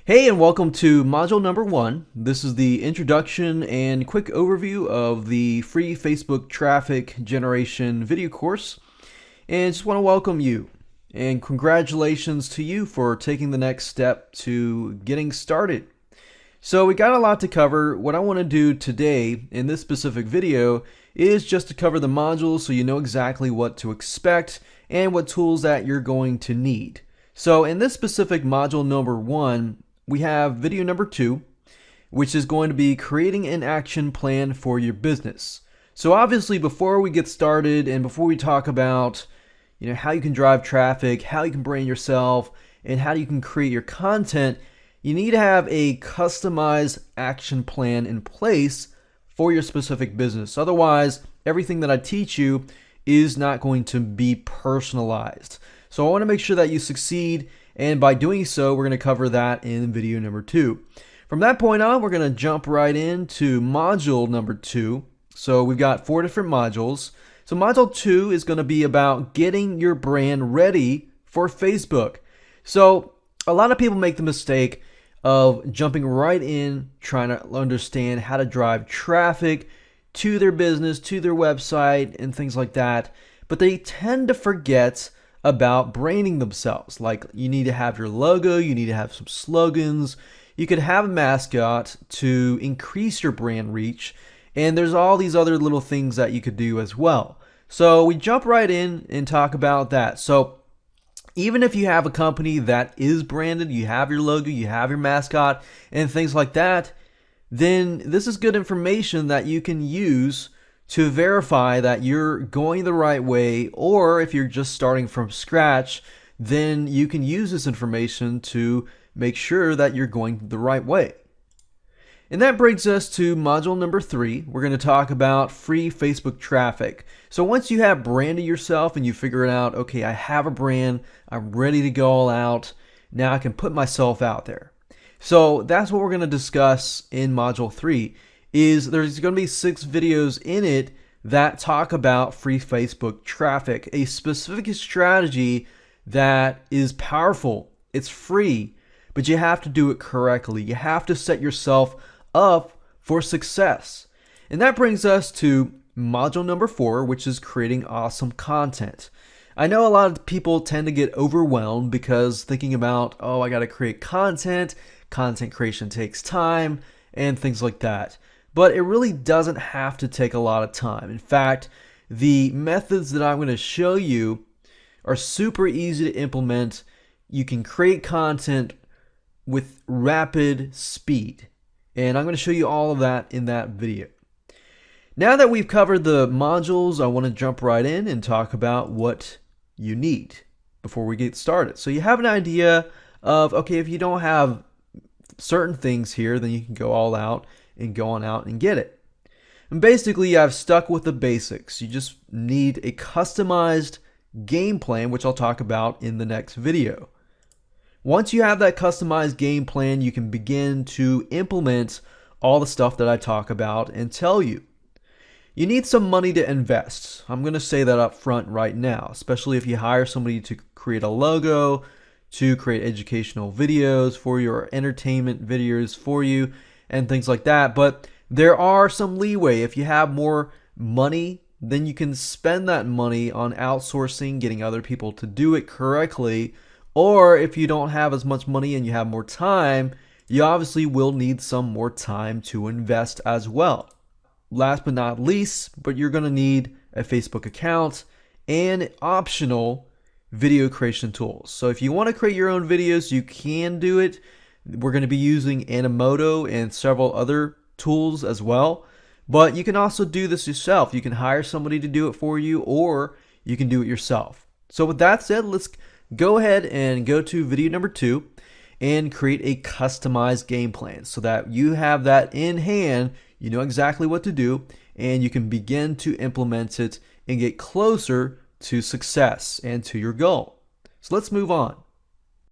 Hey, and welcome to module number 1. This is the introduction and quick overview of the free Facebook traffic generation video course. And just want to welcome you and congratulations to you for taking the next step to getting started. So we got a lot to cover. What I want to do today in this specific video is just to cover the modules so you know exactly what to expect and what tools that you're going to need. So in this specific module number 1, we have video number 2, which is going to be creating an action plan for your business. So obviously before we get started and before we talk about how you can drive traffic, how you can brand yourself, and how you can create your content, you need to have a customized action plan in place for your specific business. Otherwise, everything that I teach you is not going to be personalized. So I want to make sure that you succeed, and by doing so, we're going to cover that in video number 2. From that point on, we're going to jump right into module number 2. So we've got 4 different modules. So module 2 is going to be about getting your brand ready for Facebook. So a lot of people make the mistake of jumping right in, trying to understand how to drive traffic to their business, to their website, and things like that. But they tend to forget about branding themselves. Like, you need to have your logo, you need to have some slogans, you could have a mascot to increase your brand reach, and there's all these other little things that you could do as well. So we jump right in and talk about that. So even if you have a company that is branded, you have your logo, you have your mascot, and things like that, then this is good information that you can use to verify that you're going the right way, or if you're just starting from scratch, then you can use this information to make sure that you're going the right way. And that brings us to module number 3. We're going to talk about free Facebook traffic. So once you have branded yourself and you figure it out, okay, I have a brand, I'm ready to go all out, now I can put myself out there. So that's what we're going to discuss in module 3. There's going to be 6 videos in it that talk about free Facebook traffic, a specific strategy that is powerful. It's free, but you have to do it correctly. You have to set yourself up for success. And that brings us to module number 4, which is creating awesome content. I know a lot of people tend to get overwhelmed because thinking about, oh, I got to create content creation takes time, and things like that. But it really doesn't have to take a lot of time. In fact, the methods that I'm going to show you are super easy to implement. You can create content with rapid speed. And I'm going to show you all of that in that video. Now that we've covered the modules, I want to jump right in and talk about what you need before we get started. So you have an idea of, okay, if you don't have certain things here, then you can go all out and go on out and get it. And basically, I've stuck with the basics. You just need a customized game plan, which I'll talk about in the next video. Once you have that customized game plan, you can begin to implement all the stuff that I talk about and tell you. You need some money to invest. I'm going to say that up front right now, especially if you hire somebody to create a logo, to create educational videos for you, or entertainment videos for you, and things like that. But there are some leeway. If you have more money, then you can spend that money on outsourcing, getting other people to do it correctly. Or if you don't have as much money and you have more time, you obviously will need some more time to invest as well. Last but not least, but you're going to need a Facebook account and optional video creation tools. So if you want to create your own videos, you can do it. We're going to be using Animoto and several other tools as well. But you can also do this yourself. You can hire somebody to do it for you, or you can do it yourself. So with that said, let's go ahead and go to video number 2 and create a customized game plan so that you have that in hand, you know exactly what to do, and you can begin to implement it and get closer to success and to your goal. So let's move on.